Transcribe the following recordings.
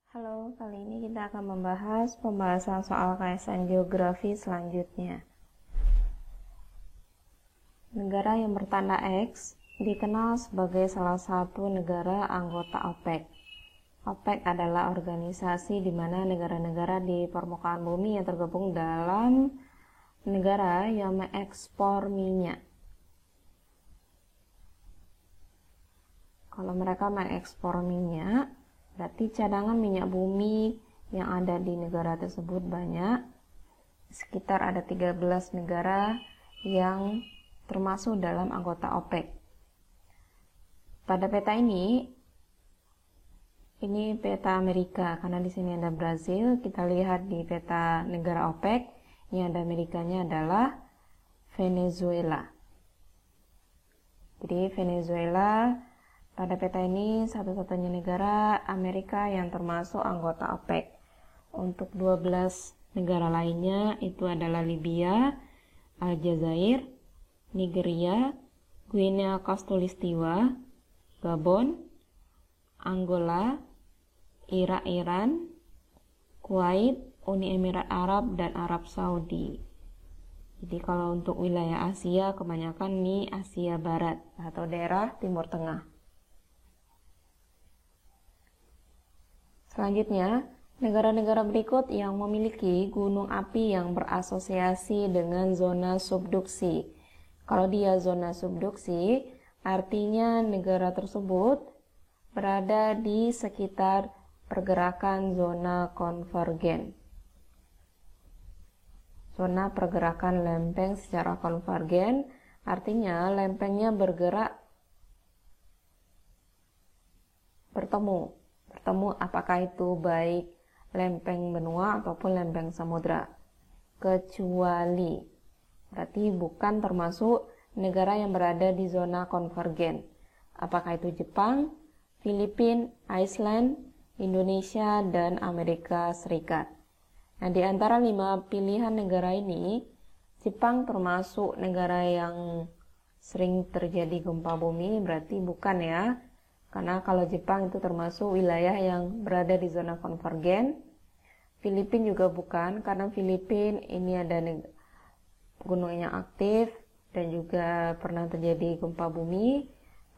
Halo, kali ini kita akan membahas pembahasan soal kawasan geografi selanjutnya. Negara yang bertanda X dikenal sebagai salah satu negara anggota OPEC. OPEC adalah organisasi di mana negara-negara di permukaan bumi yang tergabung dalam negara yang mengekspor minyak. Kalau mereka mengekspor minyak, berarti cadangan minyak bumi yang ada di negara tersebut banyak. Sekitar ada 13 negara yang termasuk dalam anggota OPEC. Pada peta ini peta Amerika, karena di sini ada Brazil. Kita lihat di peta negara OPEC, yang ada Amerikanya adalah Venezuela. Jadi Venezuela pada peta ini satu-satunya negara Amerika yang termasuk anggota OPEC. Untuk 12 negara lainnya itu adalah Libya, Aljazair, Nigeria, Guinea Katulistiwa, Gabon, Angola, Irak, Iran, Kuwait, Uni Emirat Arab, dan Arab Saudi. Jadi kalau untuk wilayah Asia kebanyakan ini Asia Barat atau daerah Timur Tengah. Selanjutnya, negara-negara berikut yang memiliki gunung api yang berasosiasi dengan zona subduksi. Kalau dia zona subduksi, artinya negara tersebut berada di sekitar pergerakan zona konvergen. Zona pergerakan lempeng secara konvergen, artinya lempengnya bertemu apakah itu baik lempeng benua ataupun lempeng samudra, kecuali berarti bukan termasuk negara yang berada di zona konvergen. Apakah itu Jepang, Filipina, Iceland, Indonesia, dan Amerika Serikat. Nah, di antara 5 pilihan negara ini, Jepang termasuk negara yang sering terjadi gempa bumi, berarti bukan ya. Karena kalau Jepang itu termasuk wilayah yang berada di zona konvergen. Filipina juga bukan, karena Filipina ini ada gunungnya aktif dan juga pernah terjadi gempa bumi.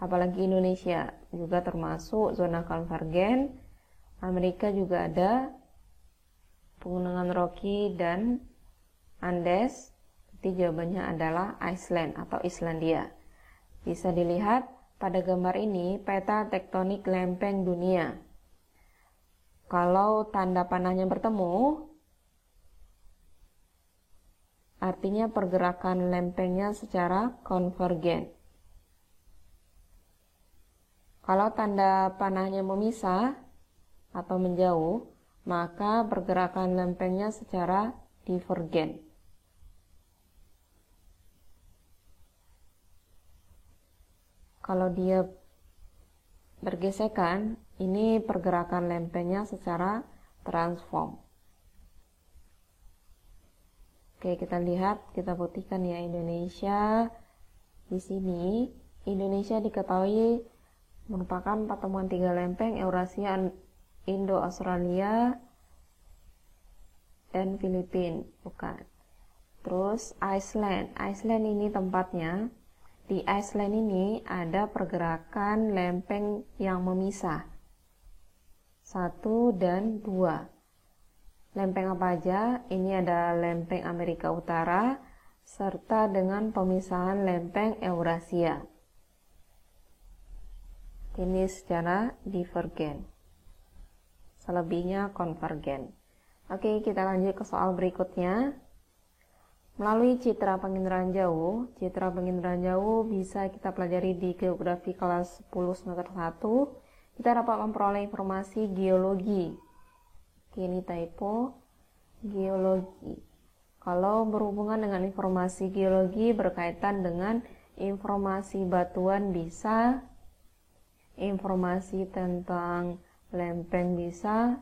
Apalagi Indonesia juga termasuk zona konvergen. Amerika juga ada pegunungan Rocky dan Andes. Jadi jawabannya adalah Iceland atau Islandia. Bisa dilihat pada gambar ini peta tektonik lempeng dunia. Kalau tanda panahnya bertemu, artinya pergerakan lempengnya secara konvergen. Kalau tanda panahnya memisah atau menjauh, maka pergerakan lempengnya secara divergen. Kalau dia bergesekan, ini pergerakan lempengnya secara transform. Oke, kita lihat, kita buktikan ya Indonesia. Di sini, Indonesia diketahui merupakan pertemuan 3 lempeng Eurasia, Indo-Australia, dan Filipina, bukan. Terus Iceland ini tempatnya. Di Iceland ini ada pergerakan lempeng yang memisah 1 dan 2. Lempeng apa aja? Ini ada lempeng Amerika Utara serta dengan pemisahan lempeng Eurasia. Ini secara divergen. Selebihnya konvergen. Oke, kita lanjut ke soal berikutnya. Melalui citra penginderaan jauh bisa kita pelajari di geografi kelas 10 semester 1. Kita dapat memperoleh informasi geologi. Oke, ini typo, geologi. Kalau berhubungan dengan informasi geologi berkaitan dengan informasi batuan bisa, informasi tentang lempeng bisa,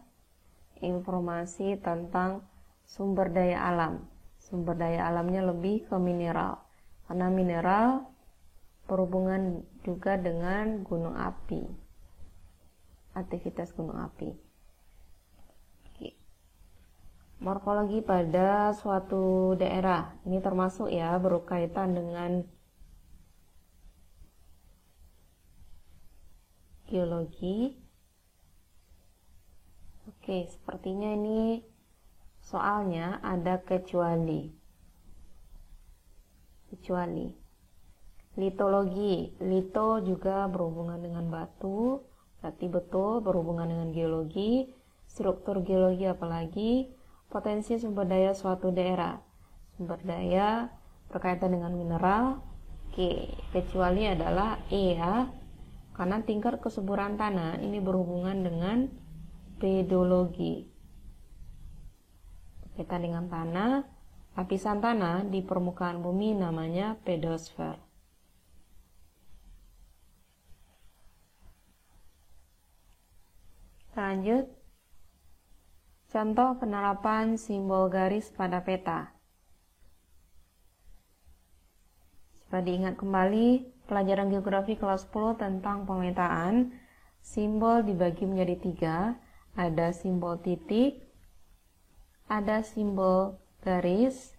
informasi tentang sumber daya alam. Sumber daya alamnya lebih ke mineral, karena mineral berhubungan juga dengan gunung api, aktivitas gunung api. Morfologi pada suatu daerah. Ini termasuk ya berkaitan dengan geologi. Oke, sepertinya ini soalnya ada kecuali. Litologi. Lito juga berhubungan dengan batu, berarti betul berhubungan dengan geologi. Struktur geologi apalagi? Potensi sumber daya suatu daerah. Sumber daya berkaitan dengan mineral. Oke, kecuali adalah E ya. Karena tingkat kesuburan tanah ini berhubungan dengan pedologi. Berkaitan dengan tanah, lapisan tanah di permukaan bumi namanya pedosfer. Lanjut. Contoh penerapan simbol garis pada peta. Coba diingat kembali pelajaran geografi kelas 10 tentang pemetaan. Simbol dibagi menjadi 3. Ada simbol titik, ada simbol garis,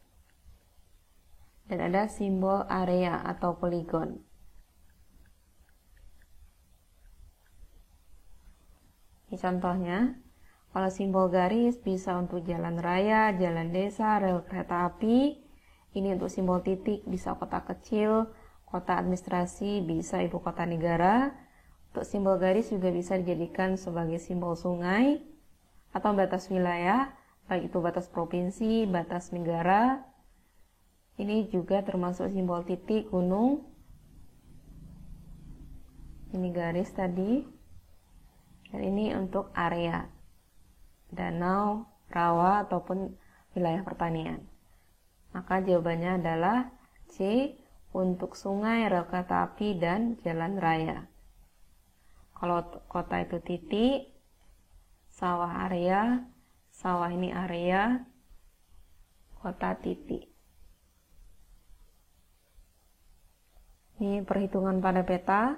dan ada simbol area atau poligon. Ini contohnya. Kalau simbol garis bisa untuk jalan raya, jalan desa, rel kereta api. Ini untuk simbol titik bisa kota kecil, kota administrasi, bisa ibu kota negara. Untuk simbol garis juga bisa dijadikan sebagai simbol sungai atau batas wilayah, baik itu batas provinsi, batas negara. Ini juga termasuk simbol titik gunung. Ini garis tadi. Dan ini untuk area. Danau, rawa, ataupun wilayah pertanian. Maka jawabannya adalah C untuk sungai, rel kereta api, dan jalan raya. Kalau kota itu titik, sawah area, sawah ini area, kota titik. Ini perhitungan pada peta,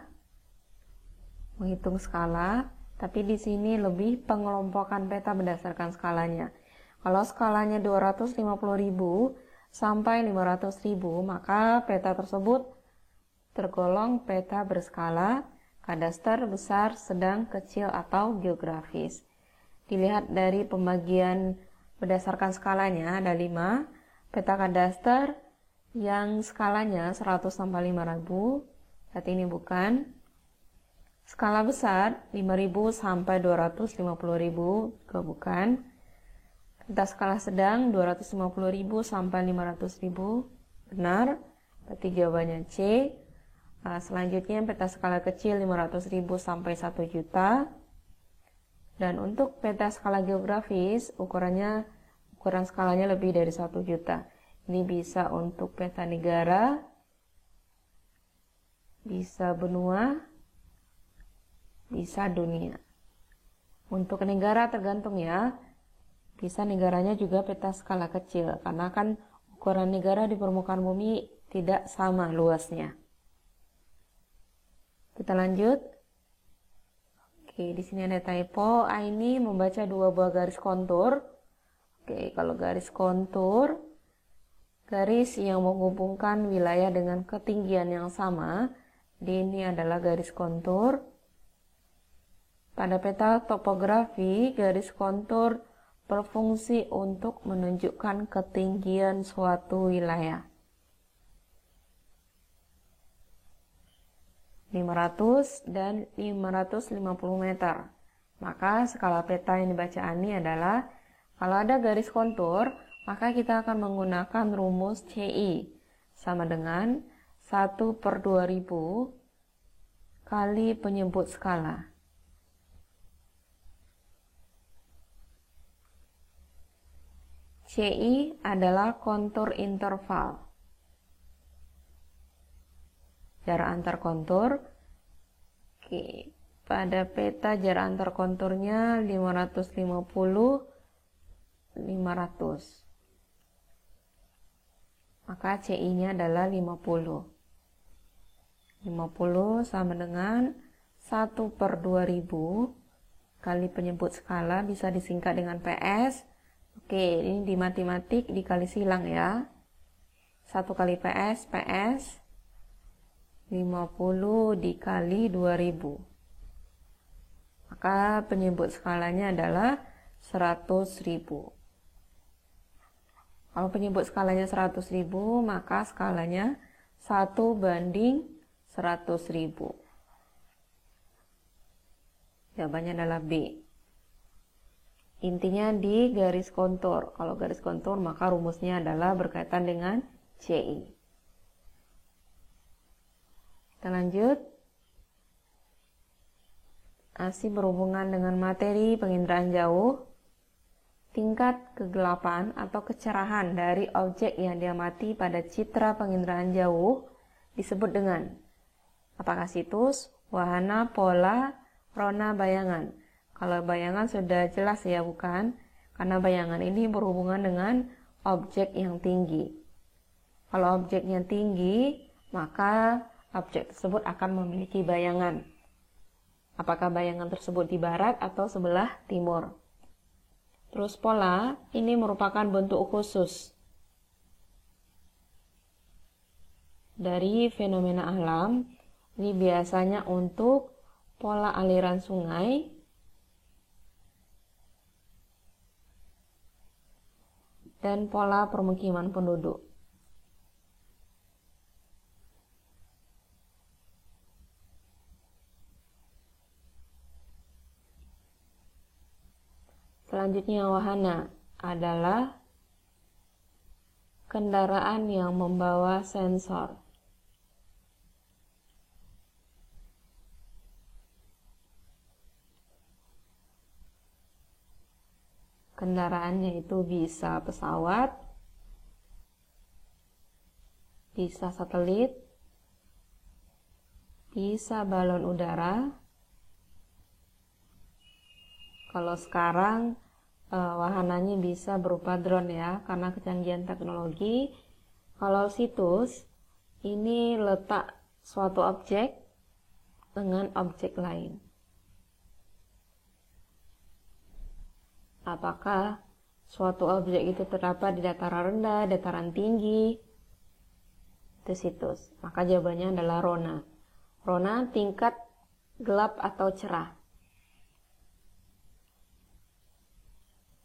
menghitung skala. Tapi di sini lebih pengelompokan peta berdasarkan skalanya. Kalau skalanya 250.000 sampai 500.000, maka peta tersebut tergolong peta berskala, kadaster, besar, sedang, kecil, atau geografis. Dilihat dari pembagian berdasarkan skalanya ada 5. Peta kadaster yang skalanya 100 sampai 5.000, berarti ini bukan. Skala besar 5.000 sampai 250.000 juga bukan. Peta skala sedang 250.000 sampai 500.000 benar. Berarti jawabannya C. Selanjutnya peta skala kecil 500.000 sampai 1 juta. Dan untuk peta skala geografis ukuran skalanya lebih dari 1 juta. Ini bisa untuk peta negara, bisa benua, bisa dunia. Untuk negara tergantung ya. Bisa negaranya juga peta skala kecil karena kan ukuran negara di permukaan bumi tidak sama luasnya. Kita lanjut. Oke, di sini ada typo. Ini membaca 2 buah garis kontur. Oke, kalau garis kontur, garis yang menghubungkan wilayah dengan ketinggian yang sama. Ini adalah garis kontur. Pada peta topografi, garis kontur berfungsi untuk menunjukkan ketinggian suatu wilayah. 500 dan 550 meter. Maka skala peta yang dibaca Ani adalah, kalau ada garis kontur, maka kita akan menggunakan rumus CI sama dengan 1/2000 kali penyebut skala. CI adalah kontur interval. Jarak antar kontur. Oke, pada peta jarak antar konturnya 550, 500. Maka CI-nya adalah 50. 50 sama dengan 1/2000 kali penyebut skala, bisa disingkat dengan PS. Oke, ini di matematik dikali silang ya. 1 kali PS, 50 dikali 2000. Maka penyebut skalanya adalah 100.000. Kalau penyebut skalanya 100.000, maka skalanya 1:100.000. Jawabannya adalah B. Intinya di garis kontur. Kalau garis kontur maka rumusnya adalah berkaitan dengan CI. Kita lanjut. Masih berhubungan dengan materi penginderaan jauh. Tingkat kegelapan atau kecerahan dari objek yang diamati pada citra penginderaan jauh disebut dengan apakah situs, wahana, pola, rona, bayangan. Kalau bayangan sudah jelas ya, bukan? Karena bayangan ini berhubungan dengan objek yang tinggi. Kalau objeknya tinggi, maka objek tersebut akan memiliki bayangan. Apakah bayangan tersebut di barat atau sebelah timur? Terus pola, ini merupakan bentuk khusus dari fenomena alam. Ini biasanya untuk pola aliran sungai, dan pola permukiman penduduk. Selanjutnya wahana adalah kendaraan yang membawa sensor. Kendaraannya itu bisa pesawat, bisa satelit, bisa balon udara. Kalau sekarang wahananya bisa berupa drone ya, karena kecanggihan teknologi. Kalau situs, ini letak suatu objek dengan objek lain. Apakah suatu objek itu terdapat di dataran rendah, dataran tinggi? Itu situs. Maka jawabannya adalah rona. Rona tingkat gelap atau cerah.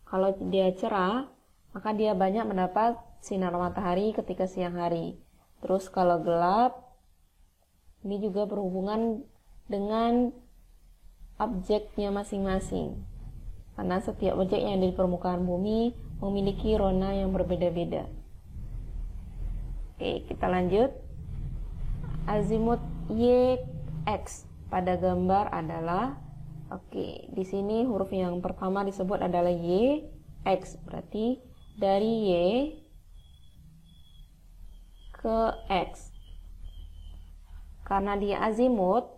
Kalau dia cerah, maka dia banyak mendapat sinar matahari ketika siang hari. Terus kalau gelap, ini juga berhubungan dengan objeknya masing-masing. Karena setiap objek yang ada di permukaan bumi memiliki rona yang berbeda-beda. Oke, kita lanjut. Azimut YX pada gambar adalah, oke, di sini huruf yang pertama disebut adalah Y, X. Berarti dari Y ke X. Karena dia azimut,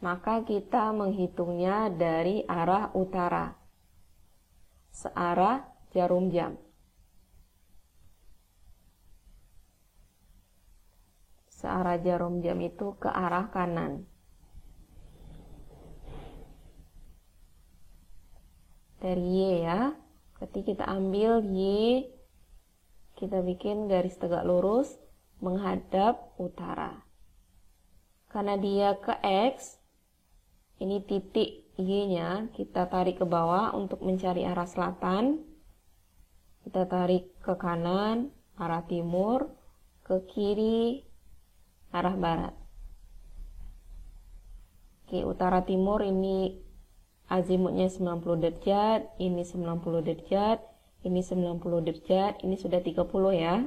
maka kita menghitungnya dari arah utara, searah jarum jam. Searah jarum jam itu ke arah kanan. Dari Y ya, berarti kita ambil Y, kita bikin garis tegak lurus menghadap utara. Karena dia ke X, ini titik Y-nya kita tarik ke bawah untuk mencari arah selatan. Kita tarik ke kanan, arah timur, ke kiri, arah barat. Oke, utara timur ini azimutnya 90 derajat, ini 90 derajat, ini 90 derajat, ini sudah 30 ya.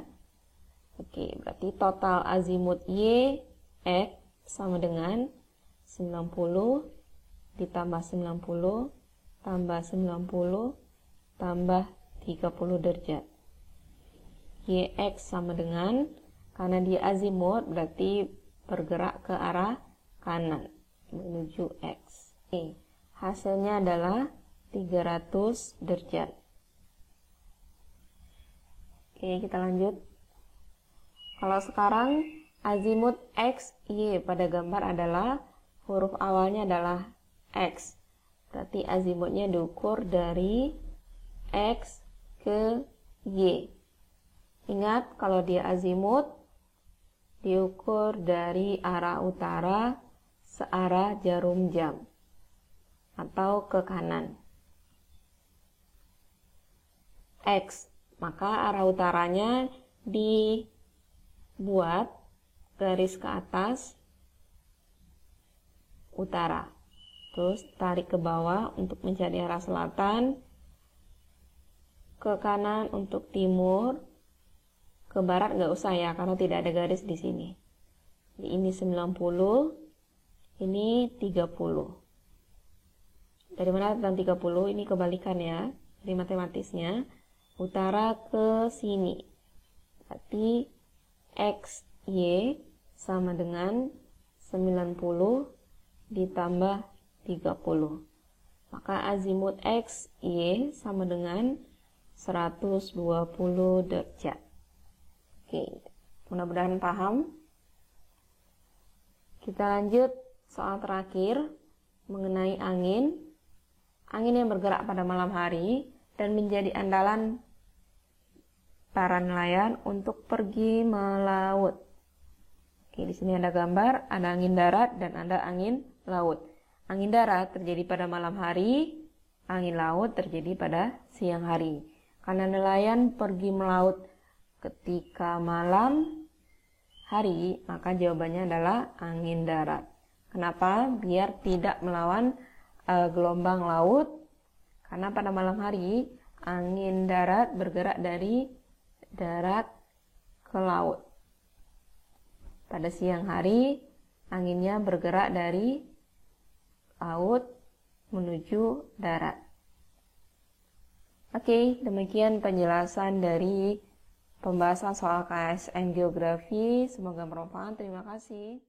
Oke, berarti total azimut Y, X sama dengan 90 ditambah 90 tambah 90 tambah 30 derajat. YX sama dengan, karena dia azimut berarti bergerak ke arah kanan menuju X. Oke, hasilnya adalah 300 derajat. Oke, kita lanjut. Kalau sekarang azimut X, Y pada gambar adalah, huruf awalnya adalah X. Berarti azimutnya diukur dari X ke Y. Ingat, kalau dia azimut, diukur dari arah utara searah jarum jam atau ke kanan. X, maka arah utaranya dibuat garis ke atas utara. Terus tarik ke bawah untuk mencari arah selatan, ke kanan untuk timur, ke barat nggak usah ya karena tidak ada garis di sini. Ini 90, ini 30. Dari mana tentang 30? Ini kebalikan ya, dari matematisnya. Utara ke sini. Berarti X, Y sama dengan 90 ditambah 30. Maka azimut X, Y sama dengan 120 derajat. Oke, mudah-mudahan paham. Kita lanjut soal terakhir mengenai angin. Angin yang bergerak pada malam hari dan menjadi andalan para nelayan untuk pergi melaut. Oke, di sini ada gambar, ada angin darat dan ada angin laut. Angin darat terjadi pada malam hari, angin laut terjadi pada siang hari. Karena nelayan pergi melaut ketika malam hari, maka jawabannya adalah angin darat. Kenapa? Biar tidak melawan gelombang laut. Karena pada malam hari, angin darat bergerak dari darat ke laut. Pada siang hari, anginnya bergerak dari laut menuju darat. Oke, demikian penjelasan dari pembahasan soal KSN Geografi. Semoga bermanfaat. Terima kasih.